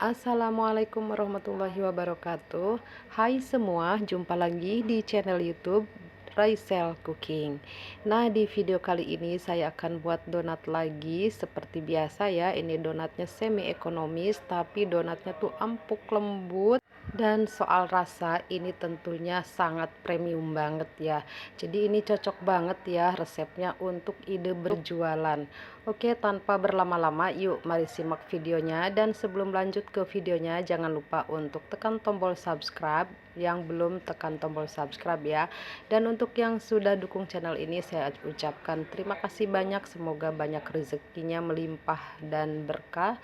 Assalamualaikum warahmatullahi wabarakatuh. Hai semua, jumpa lagi di channel YouTube Raisel Cooking. Nah, di video kali ini saya akan buat donat lagi seperti biasa ya. Ini donatnya semi ekonomis, tapi donatnya tuh empuk lembut. Dan soal rasa ini tentunya sangat premium banget ya. Jadi ini cocok banget ya resepnya untuk ide berjualan. Oke, tanpa berlama-lama yuk mari simak videonya. Dan sebelum lanjut ke videonya, jangan lupa untuk tekan tombol subscribe yang belum tekan tombol subscribe ya. Dan untuk yang sudah dukung channel ini, saya ucapkan terima kasih banyak. Semoga banyak rezekinya melimpah dan berkah,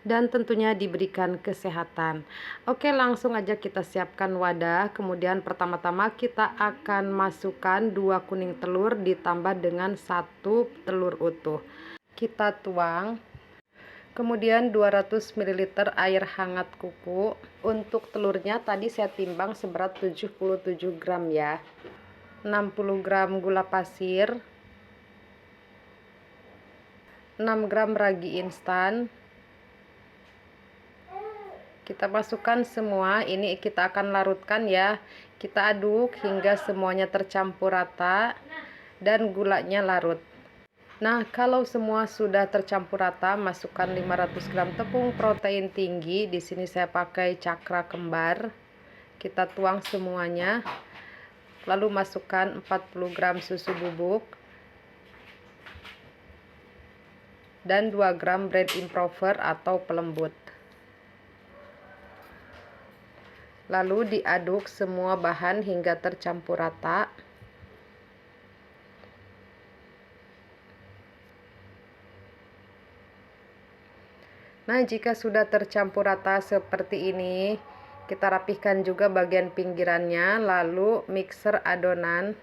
dan tentunya diberikan kesehatan. Oke, langsung aja kita siapkan wadah. Kemudian pertama-tama kita akan masukkan 2 kuning telur ditambah dengan 1 telur utuh. Kita tuang. Kemudian 200 ml air hangat kuku. Untuk telurnya tadi saya timbang seberat 77 gram ya. 60 gram gula pasir, 6 gram ragi instan. Kita masukkan semua, ini kita akan larutkan ya. Kita aduk hingga semuanya tercampur rata dan gulanya larut. Nah, kalau semua sudah tercampur rata, masukkan 500 gram tepung protein tinggi. Di sini saya pakai Cakra Kembar. Kita tuang semuanya. Lalu masukkan 40 gram susu bubuk dan 2 gram bread improver atau pelembut. Lalu diaduk semua bahan hingga tercampur rata. Nah, jika sudah tercampur rata seperti ini, kita rapihkan juga bagian pinggirannya, lalu mixer adonan.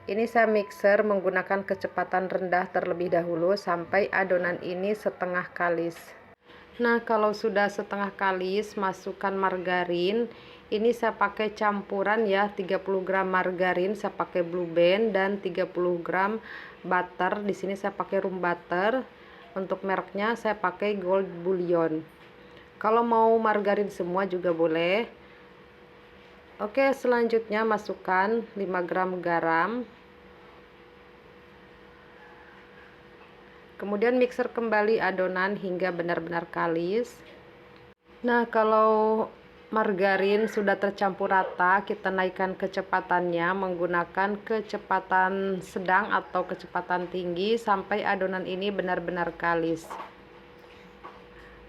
Ini saya mixer menggunakan kecepatan rendah terlebih dahulu sampai adonan ini setengah kalis. Nah, kalau sudah setengah kalis, masukkan margarin. Ini saya pakai campuran ya, 30 gram margarin saya pakai Blue Band dan 30 gram butter. Di sini saya pakai room butter. Untuk mereknya saya pakai Gold Bullion. Kalau mau margarin semua juga boleh. Oke, selanjutnya masukkan 5 gram garam. Kemudian mixer kembali adonan hingga benar-benar kalis. Nah, kalau margarin sudah tercampur rata, kita naikkan kecepatannya menggunakan kecepatan sedang atau kecepatan tinggi sampai adonan ini benar-benar kalis.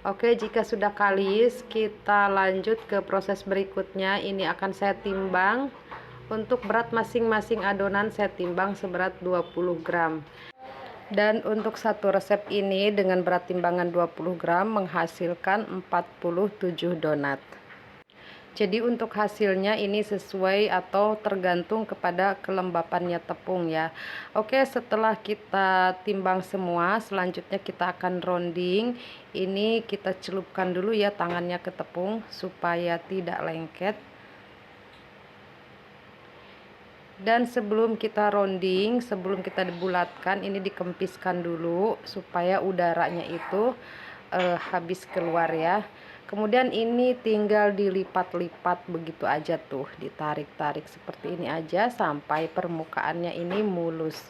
Oke, jika sudah kalis, kita lanjut ke proses berikutnya. Ini akan saya timbang. Untuk berat masing-masing adonan saya timbang seberat 20 gram. Dan untuk satu resep ini dengan berat timbangan 20 gram menghasilkan 47 donat. Jadi untuk hasilnya ini sesuai atau tergantung kepada kelembapannya tepung ya. Oke, setelah kita timbang semua, selanjutnya kita akan rounding. Ini kita celupkan dulu ya tangannya ke tepung supaya tidak lengket. Dan sebelum kita rounding, sebelum kita dibulatkan, ini dikempiskan dulu supaya udaranya itu habis keluar ya. Kemudian ini tinggal dilipat-lipat begitu aja tuh, ditarik-tarik seperti ini aja sampai permukaannya ini mulus.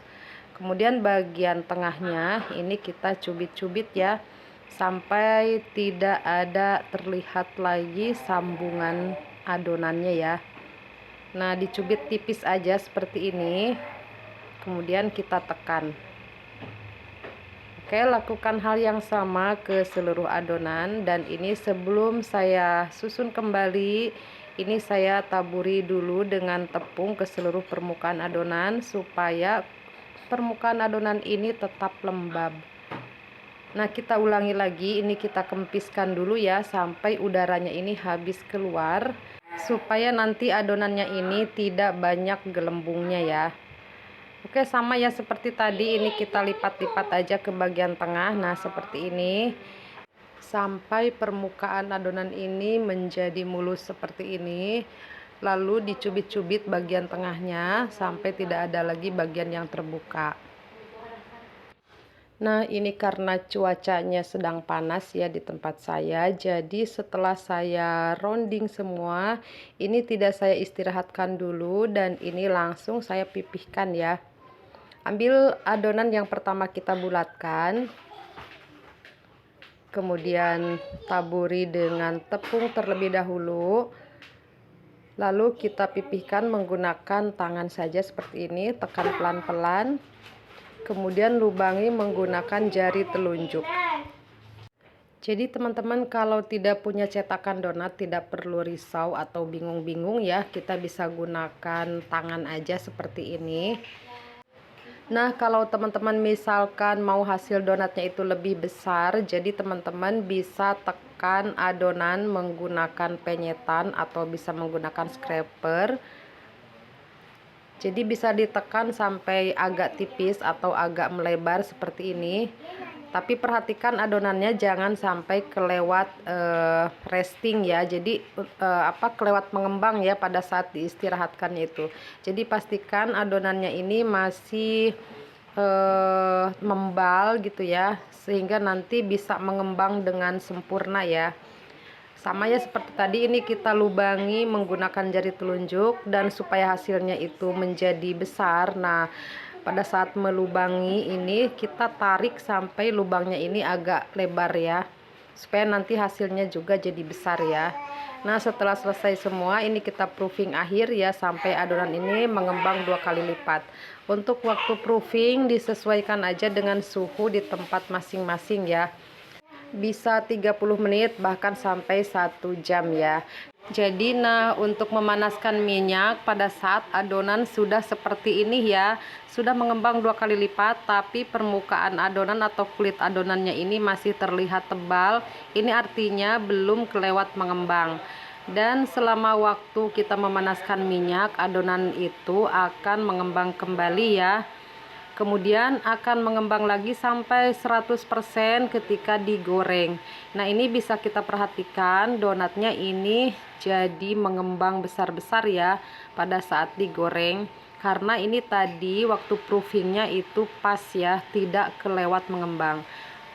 Kemudian bagian tengahnya ini kita cubit-cubit ya sampai tidak ada terlihat lagi sambungan adonannya ya. Nah, dicubit tipis aja seperti ini. Kemudian kita tekan. Oke, lakukan hal yang sama ke seluruh adonan. Dan ini sebelum saya susun kembali, ini saya taburi dulu dengan tepung ke seluruh permukaan adonan supaya permukaan adonan ini tetap lembab. Nah, kita ulangi lagi. Ini kita kempiskan dulu ya sampai udaranya ini habis keluar, supaya nanti adonannya ini tidak banyak gelembungnya ya. Oke, sama ya seperti tadi, ini kita lipat-lipat aja ke bagian tengah. Nah, seperti ini sampai permukaan adonan ini menjadi mulus seperti ini. Lalu dicubit-cubit bagian tengahnya sampai tidak ada lagi bagian yang terbuka. Nah, ini karena cuacanya sedang panas ya di tempat saya, jadi setelah saya rounding semua, ini tidak saya istirahatkan dulu dan ini langsung saya pipihkan ya. Ambil adonan yang pertama kita bulatkan, kemudian taburi dengan tepung terlebih dahulu. Lalu kita pipihkan menggunakan tangan saja seperti ini, tekan pelan-pelan. Kemudian lubangi menggunakan jari telunjuk. Jadi teman-teman kalau tidak punya cetakan donat tidak perlu risau atau bingung-bingung ya, kita bisa gunakan tangan aja seperti ini. Nah, kalau teman-teman misalkan mau hasil donatnya itu lebih besar, jadi teman-teman bisa tekan adonan menggunakan penyetan atau bisa menggunakan scraper. Jadi bisa ditekan sampai agak tipis atau agak melebar seperti ini. Tapi perhatikan adonannya jangan sampai kelewat resting ya. Jadi kelewat mengembang ya pada saat diistirahatkannya itu. Jadi pastikan adonannya ini masih membal gitu ya, sehingga nanti bisa mengembang dengan sempurna ya. Sama ya seperti tadi, ini kita lubangi menggunakan jari telunjuk dan supaya hasilnya itu menjadi besar. Nah, pada saat melubangi ini kita tarik sampai lubangnya ini agak lebar ya, supaya nanti hasilnya juga jadi besar ya. Nah, setelah selesai semua ini kita proofing akhir ya, sampai adonan ini mengembang 2 kali lipat. Untuk waktu proofing disesuaikan aja dengan suhu di tempat masing-masing ya. Bisa 30 menit bahkan sampai 1 jam ya. Jadi nah, untuk memanaskan minyak pada saat adonan sudah seperti ini ya, sudah mengembang 2 kali lipat, tapi permukaan adonan atau kulit adonannya ini masih terlihat tebal. Ini artinya belum kelewat mengembang. Dan selama waktu kita memanaskan minyak, adonan itu akan mengembang kembali ya. Kemudian akan mengembang lagi sampai 100% ketika digoreng. Nah, ini bisa kita perhatikan donatnya ini jadi mengembang besar-besar ya pada saat digoreng. Karena ini tadi waktu proofingnya itu pas ya, tidak kelewat mengembang.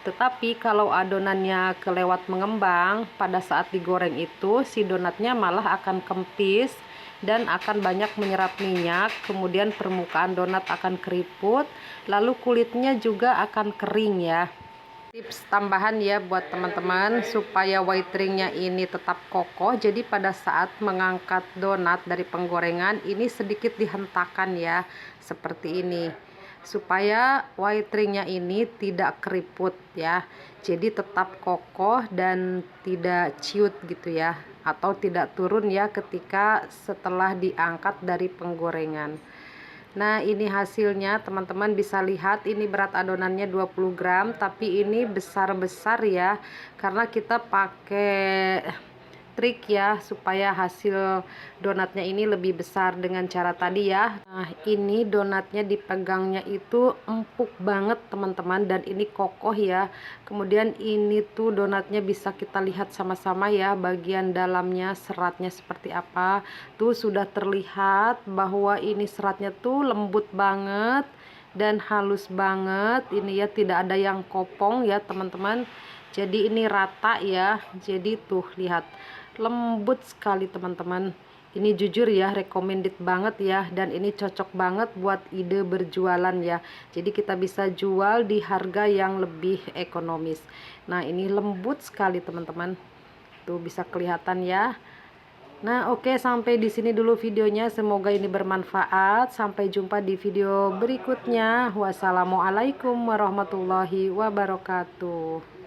Tetapi kalau adonannya kelewat mengembang, pada saat digoreng itu si donatnya malah akan kempis dan akan banyak menyerap minyak, kemudian permukaan donat akan keriput, lalu kulitnya juga akan kering ya. Tips tambahan ya buat teman-teman supaya white ringnya ini tetap kokoh, jadi pada saat mengangkat donat dari penggorengan ini sedikit dihentakkan ya, seperti ini, supaya white ringnya ini tidak keriput ya, jadi tetap kokoh dan tidak ciut gitu ya, atau tidak turun ya ketika setelah diangkat dari penggorengan. Nah, ini hasilnya teman-teman bisa lihat, ini berat adonannya 20 gram tapi ini besar-besar ya, karena kita pakai trik ya supaya hasil donatnya ini lebih besar dengan cara tadi ya. Nah, ini donatnya dipegangnya itu empuk banget teman-teman, dan ini kokoh ya. Kemudian ini tuh donatnya bisa kita lihat sama-sama ya, bagian dalamnya seratnya seperti apa. Tuh sudah terlihat bahwa ini seratnya tuh lembut banget dan halus banget. Ini ya tidak ada yang kopong ya teman-teman. Jadi ini rata ya. Jadi tuh lihat, lembut sekali teman-teman. Ini jujur ya recommended banget ya, dan ini cocok banget buat ide berjualan ya. Jadi kita bisa jual di harga yang lebih ekonomis. Nah, ini lembut sekali teman-teman, tuh bisa kelihatan ya. Nah, oke, sampai di sini dulu videonya, semoga ini bermanfaat. Sampai jumpa di video berikutnya. Wassalamualaikum warahmatullahi wabarakatuh.